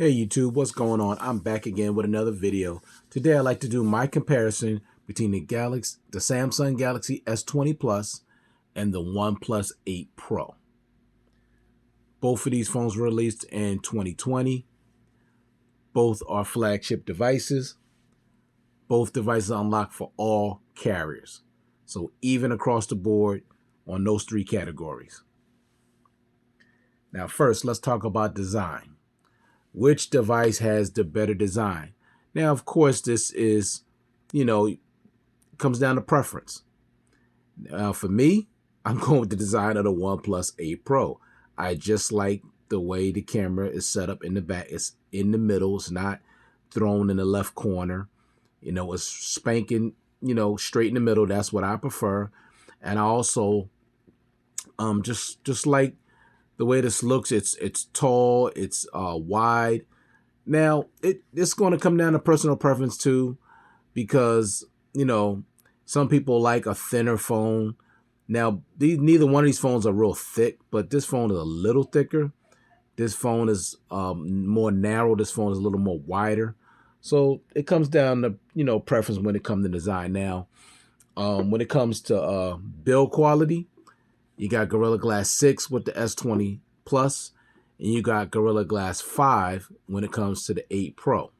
Hey YouTube, what's going on? I'm back again with another video. Today I'd like to do my comparison between the Samsung Galaxy S20 Plus and the OnePlus 8 Pro. Both of these phones were released in 2020. Both are flagship devices. Both devices are unlocked for all carriers. So even across the board on those three categories. Now first, let's talk about design. Which device has the better design? Now, of course, this is, comes down to preference. For me, I'm going with the design of the OnePlus 8 Pro. I just like the way the camera is set up in the back. It's in the middle. It's not thrown in the left corner. It's spanking, straight in the middle. That's what I prefer. And I also just like the way this looks. It's tall, it's wide. Now it's going to come down to personal preference too, because some people like a thinner phone. Now neither one of these phones are real thick, but this phone is a little thicker. This phone is more narrow. This phone is a little more wider. So it comes down to preference when it comes to design. Now when it comes to build quality, you got Gorilla Glass 6 with the S20 Plus, and you got Gorilla Glass 5 when it comes to the 8 Pro.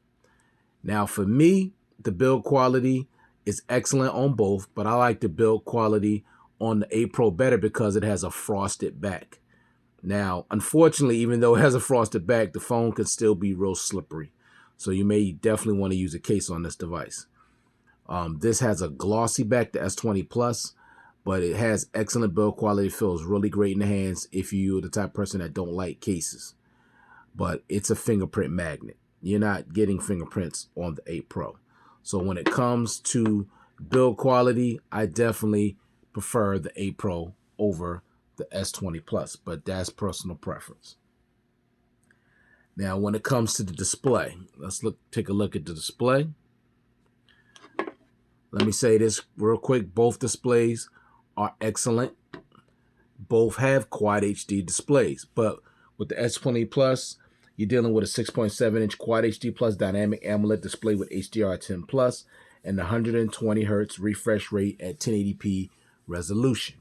Now, for me, the build quality is excellent on both, but I like the build quality on the 8 Pro better because it has a frosted back. Now, unfortunately, even though it has a frosted back, the phone can still be real slippery. So you may definitely want to use a case on this device. This has a glossy back, the S20 Plus, but it has excellent build quality. It feels really great in the hands if you're the type of person that don't like cases. But it's a fingerprint magnet. You're not getting fingerprints on the 8 Pro. So when it comes to build quality, I definitely prefer the 8 Pro over the S20 Plus, but that's personal preference. Now, when it comes to the display, let's take a look at the display. Let me say this real quick. Both displays are excellent. Both have Quad HD displays, but with the S20 Plus, you're dealing with a 6.7-inch Quad HD Plus dynamic AMOLED display with HDR10 Plus and 120 Hz refresh rate at 1080p resolution.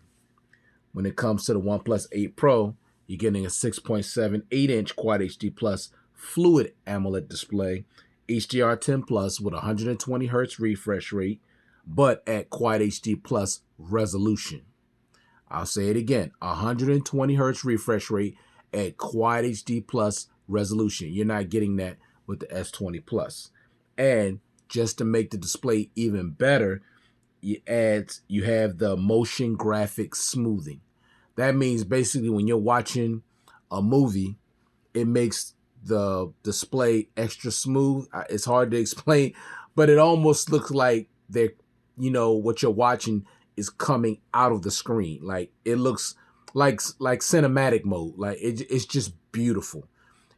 When it comes to the OnePlus 8 Pro, you're getting a 6.78-inch Quad HD Plus fluid AMOLED display, HDR10 Plus with 120 Hz refresh rate, but at Quad HD Plus resolution. I'll say it again, 120 Hz refresh rate at Quad HD Plus resolution. You're not getting that with the S20 Plus. And just to make the display even better, you have the motion graphics smoothing. That means basically when you're watching a movie, it makes the display extra smooth. It's hard to explain, but it almost looks like what you're watching is coming out of the screen. Like it looks like cinematic mode. Like it's just beautiful.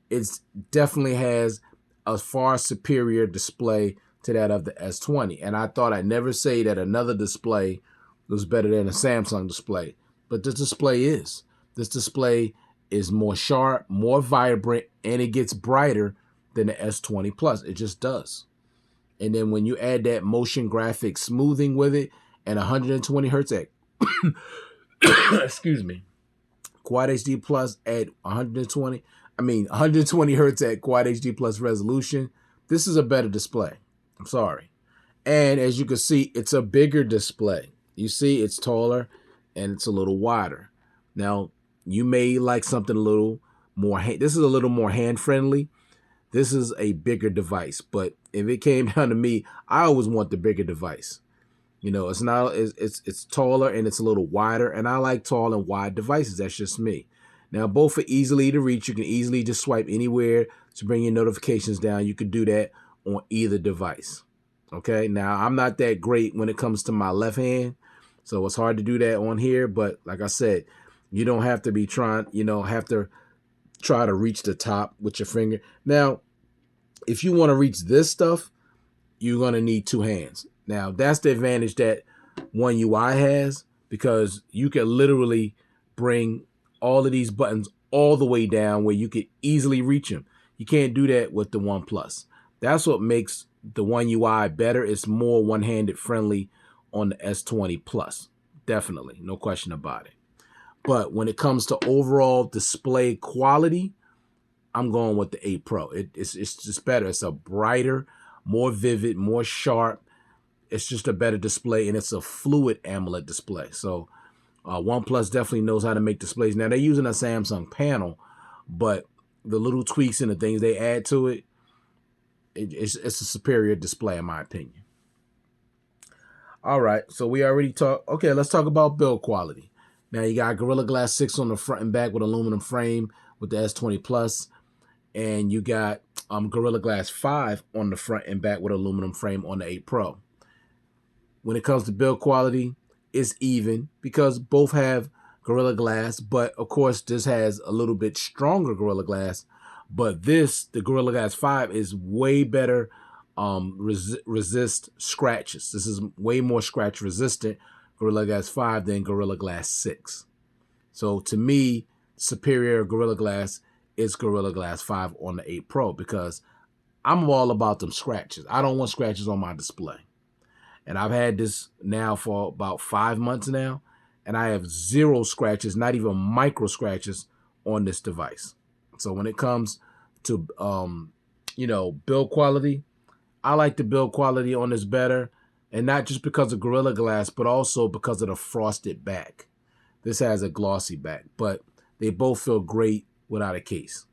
It definitely has a far superior display to that of the S20. And I thought I'd never say that another display was better than a Samsung display, but this display is. This display is more sharp, more vibrant, and it gets brighter than the S20 Plus. It just does. And then when you add that motion graphics smoothing with it and 120 Hertz at, excuse me, Quad HD Plus at 120 Hertz at Quad HD Plus resolution, this is a better display. I'm sorry. And as you can see, it's a bigger display. You see, it's taller and it's a little wider. Now, you may like something a little more, this is a little more hand-friendly. This is a bigger device, but if it came down to me, I always want the bigger device. It's taller and it's a little wider, and I like tall and wide devices. That's just me. Now, both are easily to reach. You can easily just swipe anywhere to bring your notifications down. You can do that on either device. Okay, now I'm not that great when it comes to my left hand, so it's hard to do that on here, but like I said, you don't have to be trying, have to try to reach the top with your finger. Now, if you want to reach this stuff, you're going to need two hands. Now, that's the advantage that One UI has, because you can literally bring all of these buttons all the way down where you could easily reach them. You can't do that with the OnePlus. That's what makes the One UI better. It's more one-handed friendly on the S20 Plus. Definitely, no question about it. But when it comes to overall display quality, I'm going with the 8 Pro. It's just better. It's a brighter, more vivid, more sharp. It's just a better display, and it's a fluid AMOLED display. So OnePlus definitely knows how to make displays. Now, they're using a Samsung panel, but the little tweaks and the things they add to it, it's a superior display, in my opinion. All right, so we already talked. Okay, let's talk about build quality. Now, you got Gorilla Glass 6 on the front and back with aluminum frame with the S20 Plus, and you got Gorilla Glass 5 on the front and back with aluminum frame on the 8 Pro. When it comes to build quality, it's even because both have Gorilla Glass, but of course this has a little bit stronger Gorilla Glass. But the Gorilla Glass 5 is way better resist scratches. This is way more scratch resistant Gorilla Glass 5 than Gorilla Glass 6. So to me, superior Gorilla Glass is Gorilla Glass 5 on the 8 Pro because I'm all about them scratches. I don't want scratches on my display. And I've had this now for about 5 months now, and I have 0 scratches, not even micro scratches on this device. So when it comes to, build quality, I like the build quality on this better, and not just because of Gorilla Glass, but also because of the frosted back. This has a glossy back, but they both feel great without a case.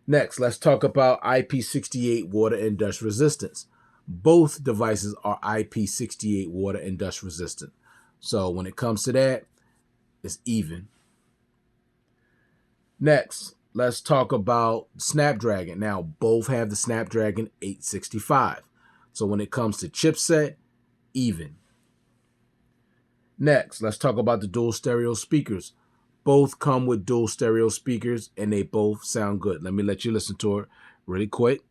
Next, let's talk about IP68 water and dust resistance. Both devices are IP68 water and dust resistant. So when it comes to that, it's even. Next, let's talk about Snapdragon. Now, both have the Snapdragon 865. So when it comes to chipset, even. Next, let's talk about the dual stereo speakers. Both come with dual stereo speakers, and they both sound good. Let me let you listen to it really quick.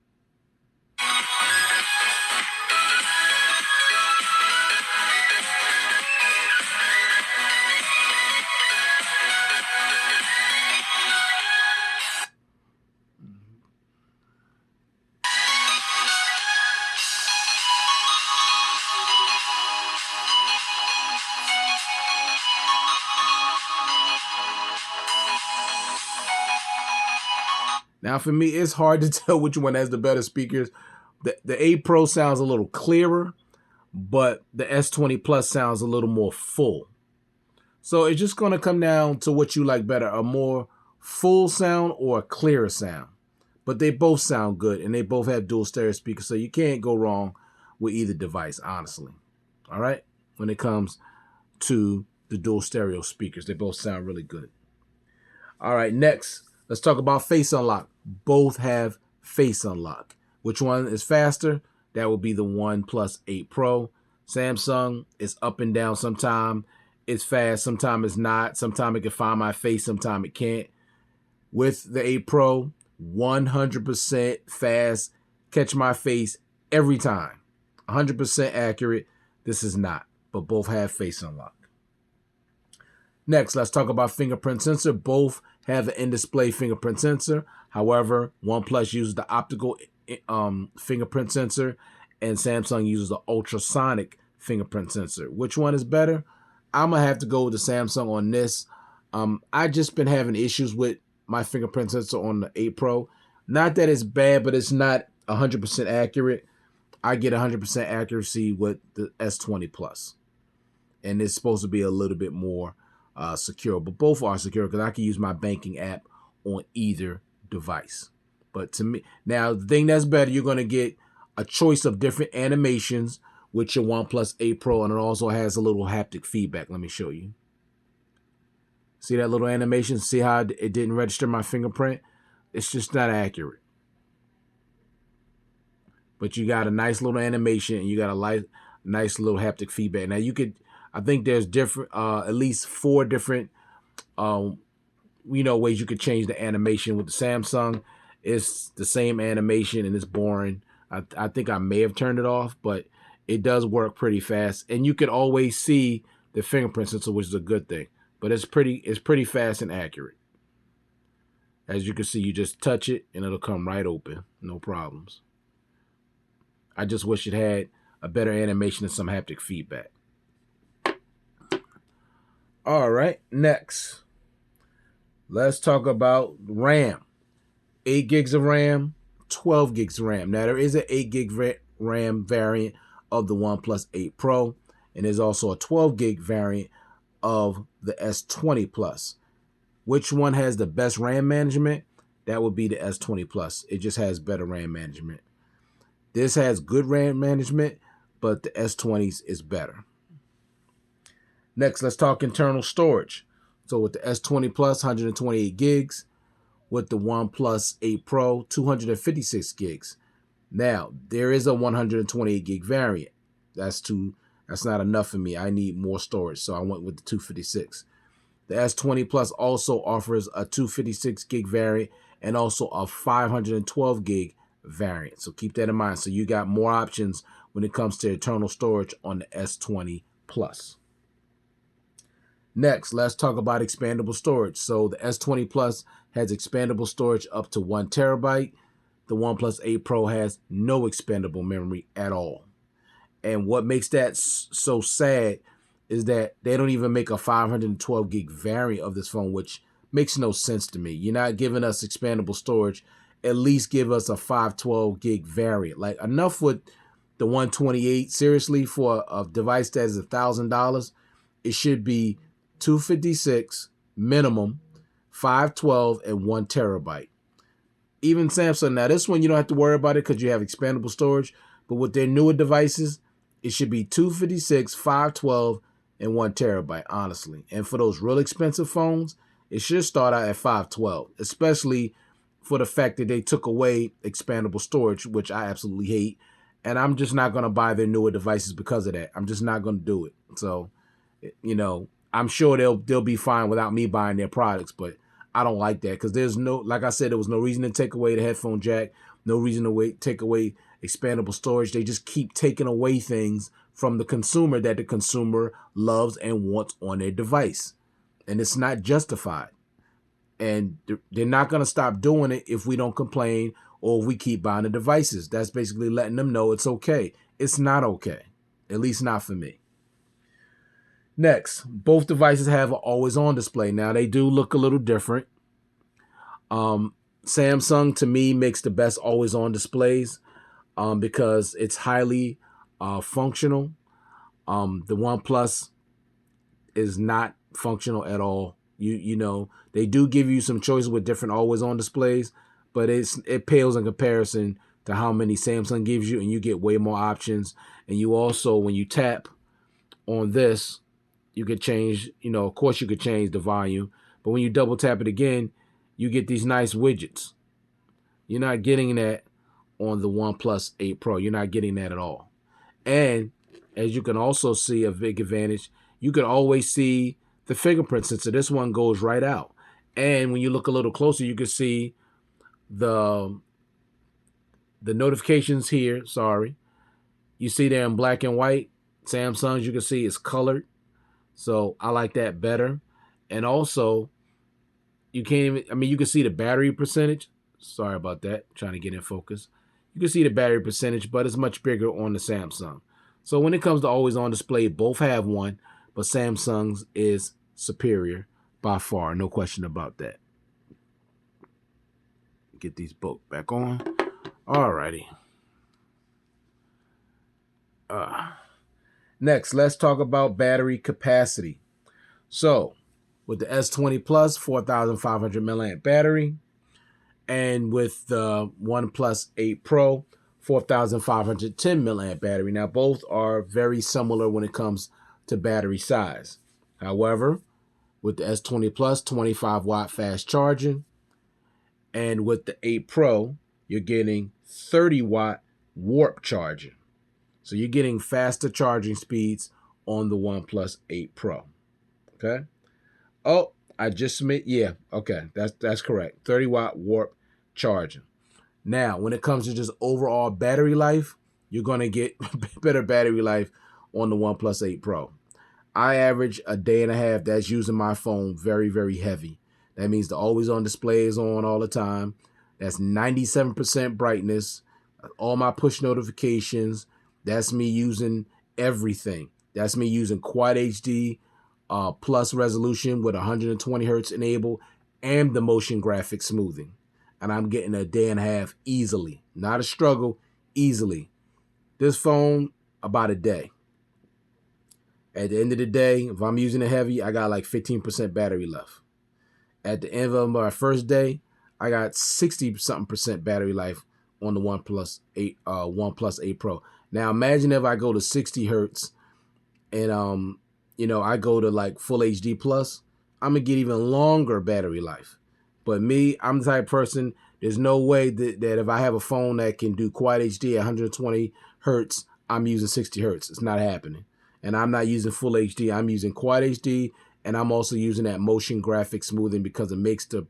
Now, for me, it's hard to tell which one has the better speakers. The 8 Pro sounds a little clearer, but the S20 Plus sounds a little more full. So it's just going to come down to what you like better, a more full sound or a clearer sound. But they both sound good, and they both have dual stereo speakers, so you can't go wrong with either device, honestly. All right? When it comes to the dual stereo speakers, they both sound really good. All right, next, let's talk about Face Unlock. Both have Face Unlock. Which one is faster? That would be the OnePlus 8 Pro. Samsung is up and down. Sometimes it's fast, sometimes it's not. Sometimes it can find my face, sometimes it can't. With the 8 Pro, 100% fast, catch my face every time. 100% accurate. This is not, but both have Face Unlock. Next, let's talk about fingerprint sensor. Both have an in-display fingerprint sensor. However, OnePlus uses the optical fingerprint sensor, and Samsung uses the ultrasonic fingerprint sensor. Which one is better? I'm going to have to go with the Samsung on this. I just been having issues with my fingerprint sensor on the 8 Pro. Not that it's bad, but it's not 100% accurate. I get 100% accuracy with the S20 Plus. And it's supposed to be a little bit more secure, but both are secure because I can use my banking app on either device. But to me, now the thing that's better, you're going to get a choice of different animations with your OnePlus 8 Pro, and it also has a little haptic feedback. Let me show you. See that little animation? See how it didn't register my fingerprint? It's just not accurate. But you got a nice little animation, and you got a nice little haptic feedback. Now you could, I think there's different, at least 4 different, ways you could change the animation. With the Samsung, it's the same animation and it's boring. I think I may have turned it off, but it does work pretty fast, and you can always see the fingerprint sensor, which is a good thing. But it's pretty fast and accurate. As you can see, you just touch it and it'll come right open. No problems. I just wish it had a better animation and some haptic feedback. All right, next, let's talk about RAM. 8 gigs of RAM, 12 gigs of RAM. Now, there is an 8 gig RAM variant of the OnePlus 8 Pro, and there's also a 12 gig variant of the S20 Plus. Which one has the best RAM management? That would be the S20 Plus. It just has better RAM management. This has good RAM management, but the S20s is better. Next, let's talk internal storage. So with the S20 Plus, 128 gigs. With the OnePlus 8 Pro, 256 gigs. Now, there is a 128 gig variant. That's not enough for me. I need more storage, so I went with the 256. The S20 Plus also offers a 256 gig variant and also a 512 gig variant. So keep that in mind. So you got more options when it comes to internal storage on the S20 Plus. Next, let's talk about expandable storage. So the S20 Plus has expandable storage up to 1 terabyte. The OnePlus 8 Pro has no expandable memory at all. And what makes that so sad is that they don't even make a 512 gig variant of this phone, which makes no sense to me. You're not giving us expandable storage. At least give us a 512 gig variant. Like, enough with the 128. Seriously, for a device that is $1,000, it should be 256 minimum, 512, and 1 terabyte. Even Samsung, now this one you don't have to worry about it because you have expandable storage, but with their newer devices, it should be 256, 512, and 1 terabyte, honestly. And for those real expensive phones, it should start out at 512, especially for the fact that they took away expandable storage, which I absolutely hate. And I'm just not going to buy their newer devices because of that. I'm just not going to do it. So, you know, I'm sure they'll be fine without me buying their products, but I don't like that because there's no, like I said, there was no reason to take away the headphone jack, no reason to take away expandable storage. They just keep taking away things from the consumer that the consumer loves and wants on their device, and it's not justified. And they're not going to stop doing it if we don't complain or if we keep buying the devices. That's basically letting them know it's okay. It's not okay, at least not for me. Next, both devices have an always-on display. Now, they do look a little different. Samsung, to me, makes the best always-on displays because it's highly functional. The OnePlus is not functional at all. You know, they do give you some choices with different always-on displays, but it pales in comparison to how many Samsung gives you, and you get way more options. And you also, when you tap on this, you could change, you know, of course you could change the volume, but when you double tap it again, you get these nice widgets. You're not getting that on the OnePlus 8 Pro. You're not getting that at all. And as you can also see, a big advantage, you can always see the fingerprint sensor. This one goes right out. And when you look a little closer, you can see the notifications here. Sorry. You see there in black and white. Samsung's, you can see, is colored. So I like that better. And also, you can't even, I mean, you can see the battery percentage. Sorry about that. I'm trying to get in focus. You can see the battery percentage, but it's much bigger on the Samsung. So when it comes to always on display, both have one, but Samsung's is superior by far. No question about that. Get these both back on. Alrighty. Next, let's talk about battery capacity. So, with the S20 Plus, 4,500 milliamp battery, and with the OnePlus 8 Pro, 4,510 milliamp battery. Now, both are very similar when it comes to battery size. However, with the S20 Plus, 25 watt fast charging, and with the 8 Pro, you're getting 30 watt warp charging. So you're getting faster charging speeds on the OnePlus 8 Pro. Okay. Oh, I just made, yeah, okay, that's correct. 30 watt warp charging. Now, when it comes to just overall battery life, you're going to get better battery life on the OnePlus 8 Pro. I average a day and a half that's using my phone very, very heavy. That means the always on display is on all the time. That's 97% brightness. All my push notifications. That's me using everything. That's me using Quad HD plus resolution with 120 hertz enabled and the motion graphics smoothing. And I'm getting a day and a half easily. Not a struggle, easily. This phone, about a day. At the end of the day, if I'm using it heavy, I got like 15% battery left. At the end of my first day, I got 60-something% battery life on the OnePlus 8 Pro. Now imagine if I go to 60 hertz and I go to like full HD plus, I'm gonna get even longer battery life. But me, I'm the type of person, there's no way that if I have a phone that can do Quad HD at 120 hertz, I'm using 60 hertz. It's not happening. And I'm not using full HD. I'm using Quad HD, and I'm also using that motion graphic smoothing because it makes the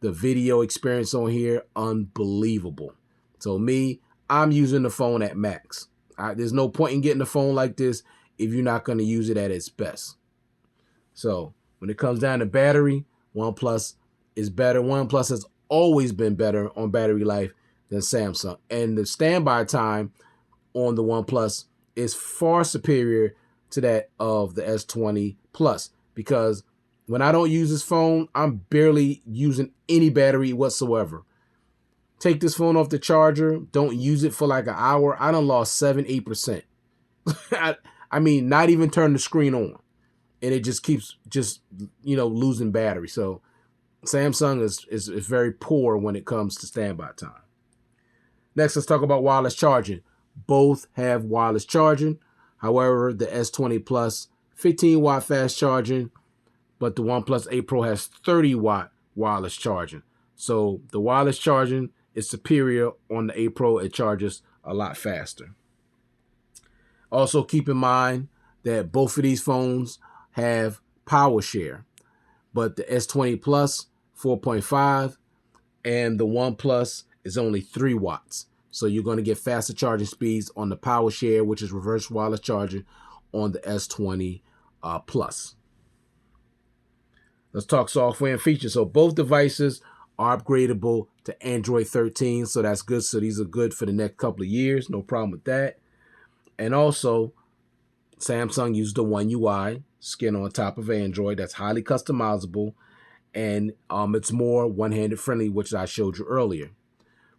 video experience on here unbelievable. So me, I'm using the phone at max. There's no point in getting a phone like this if you're not going to use it at its best. So when it comes down to battery, OnePlus is better. OnePlus has always been better on battery life than Samsung. And the standby time on the OnePlus is far superior to that of the S20 Plus, because when I don't use this phone, I'm barely using any battery whatsoever. Take this phone off the charger, don't use it for like an hour, I done lost 7-8%. I mean, not even turn the screen on. And it just keeps losing battery. So Samsung is very poor when it comes to standby time. Next, let's talk about wireless charging. Both have wireless charging. However, the S20 Plus 15-watt fast charging, but the OnePlus 8 Pro has 30-watt wireless charging. So the wireless charging is superior on the 8 Pro. It charges a lot faster. Also, keep in mind that both of these phones have power share, but the S20 Plus 4.5 and the OnePlus is only 3 watts. So you're going to get faster charging speeds on the power share, which is reverse wireless charging, on the S20 Plus. Let's talk software and features. So both devices are upgradable to Android 13, so that's good. So these are good for the next couple of years. No problem with that. And also, Samsung used the One UI skin on top of Android. That's highly customizable, and it's more one-handed friendly, which I showed you earlier.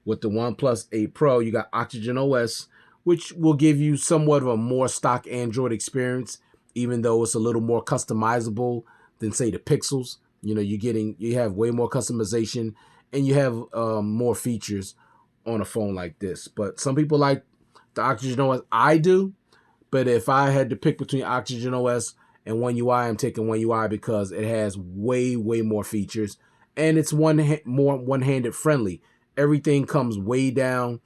With the OnePlus 8 Pro, you got Oxygen OS, which will give you somewhat of a more stock Android experience, even though it's a little more customizable than, say, the Pixels. You have way more customization, and you have more features on a phone like this. But some people like the Oxygen OS. I do, but if I had to pick between Oxygen OS and One UI, I'm taking One UI because it has way more features, and it's more one-handed friendly. Everything comes way down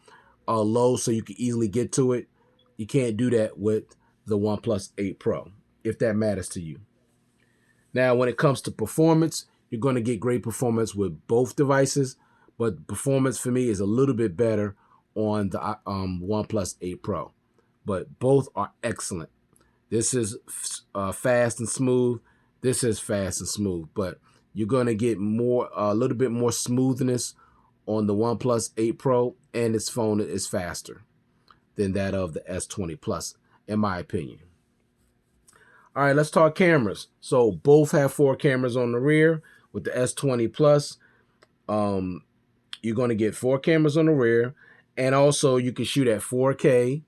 low, so you can easily get to it. You can't do that with the OnePlus 8 Pro, if that matters to you. Now, when it comes to performance, you're going to get great performance with both devices, but performance for me is a little bit better on the OnePlus 8 Pro. But both are excellent. This is fast and smooth. This is fast and smooth, but you're going to get a little bit more smoothness on the OnePlus 8 Pro, and its phone is faster than that of the S20 Plus, in my opinion. All right, let's talk cameras. So both have 4 cameras on the rear. With the S20 Plus, you're going to get 4 cameras on the rear, and also you can shoot at 4K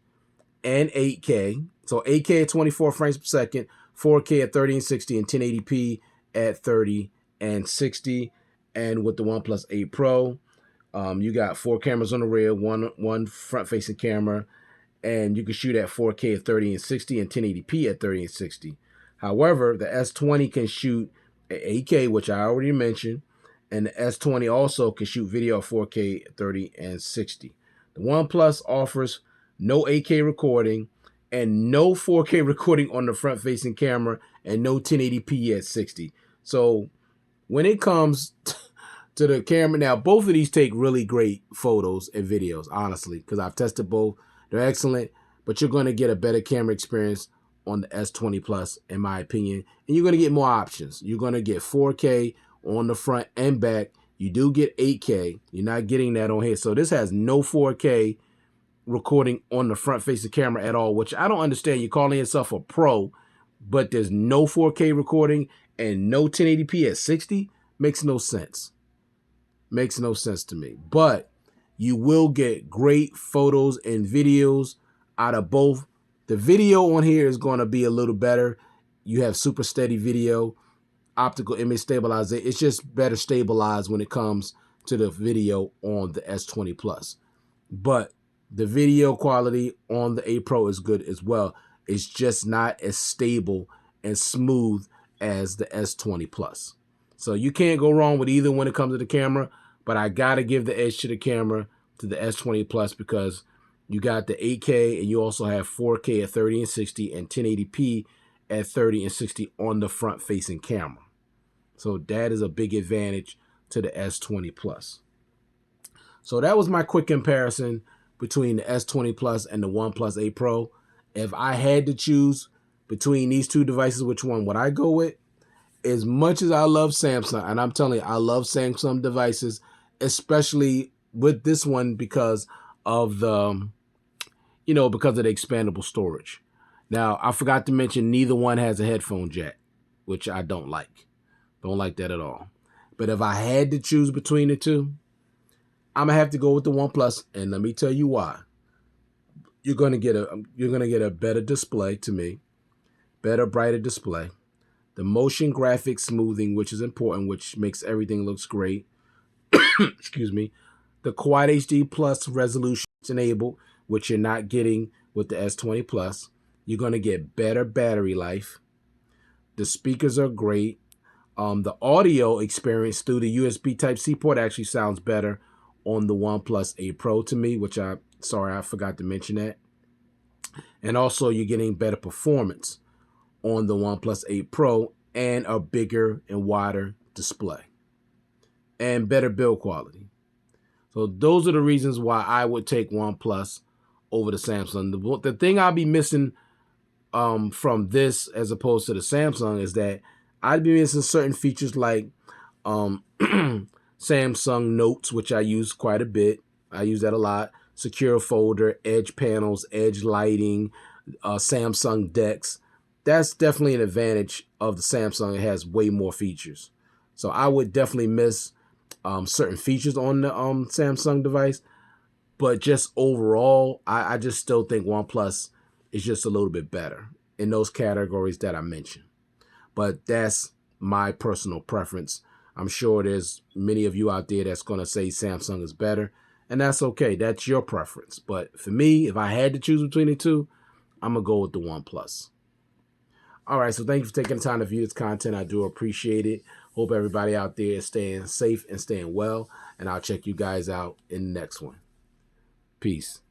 and 8K. So 8K at 24 frames per second, 4K at 30 and 60, and 1080p at 30 and 60. And with the OnePlus 8 Pro, you got 4 cameras on the rear, one front-facing camera, and you can shoot at 4K at 30 and 60 and 1080p at 30 and 60. However, the S20 can shoot at 8K, which I already mentioned, and the S20 also can shoot video at 4K at 30 and 60. The OnePlus offers no 8K recording and no 4K recording on the front-facing camera, and no 1080p at 60. So when it comes to the camera, now both of these take really great photos and videos, honestly, because I've tested both. They're excellent, but you're going to get a better camera experience on the S20 Plus, in my opinion, and you're going to get more options. You're going to get 4K on the front and back. You do get 8K. You're not getting that on here. So this has no 4K recording on the front facing camera at all, which I don't understand. You're calling yourself a pro, but there's no 4K recording and no 1080p at 60. Makes no sense. Makes no sense to me. But you will get great photos and videos out of both. The video on here is going to be a little better. You have super steady video, optical image stabilizer. It's just better stabilized when it comes to the video on the S20 Plus. But the video quality on the 8 Pro is good as well. It's just not as stable and smooth as the S20 Plus. So you can't go wrong with either when it comes to the camera, but I got to give the edge to the camera to the S20 Plus because you got the 8K and you also have 4K at 30 and 60 and 1080p at 30 and 60 on the front facing camera. So that is a big advantage to the S20 Plus. So that was my quick comparison between the S20 Plus and the OnePlus 8 Pro. If I had to choose between these two devices, which one would I go with? As much as I love Samsung, and I'm telling you, I love Samsung devices, especially with this one because of the, because of the expandable storage. Now, I forgot to mention neither one has a headphone jack, which I don't like. Don't like that at all. But if I had to choose between the two, I'm gonna have to go with the OnePlus, and let me tell you why. You're gonna get a better display to me, better, brighter display. The motion graphics smoothing, which is important, which makes everything looks great. Excuse me. The Quad HD Plus resolution is enabled, which you're not getting with the S20 Plus. You're gonna get better battery life. The speakers are great. The audio experience through the USB Type-C port actually sounds better on the OnePlus 8 Pro to me, which I forgot to mention that. And also you're getting better performance on the OnePlus 8 Pro and a bigger and wider display and better build quality. So those are the reasons why I would take OnePlus over the Samsung. The thing I'll be missing from this as opposed to the Samsung is that I'd be missing certain features like Samsung Notes, which I use quite a bit. I use that a lot. Secure folder, edge panels, edge lighting, Samsung DeX. That's definitely an advantage of the Samsung. It has way more features. So I would definitely miss certain features on the Samsung device. But just overall, I just still think OnePlus is just a little bit better in those categories that I mentioned. But that's my personal preference. I'm sure there's many of you out there that's going to say Samsung is better, and that's okay. That's your preference. But for me, if I had to choose between the two, I'm going to go with the OnePlus. All right, so thank you for taking the time to view this content. I do appreciate it. Hope everybody out there is staying safe and staying well, and I'll check you guys out in the next one. Peace.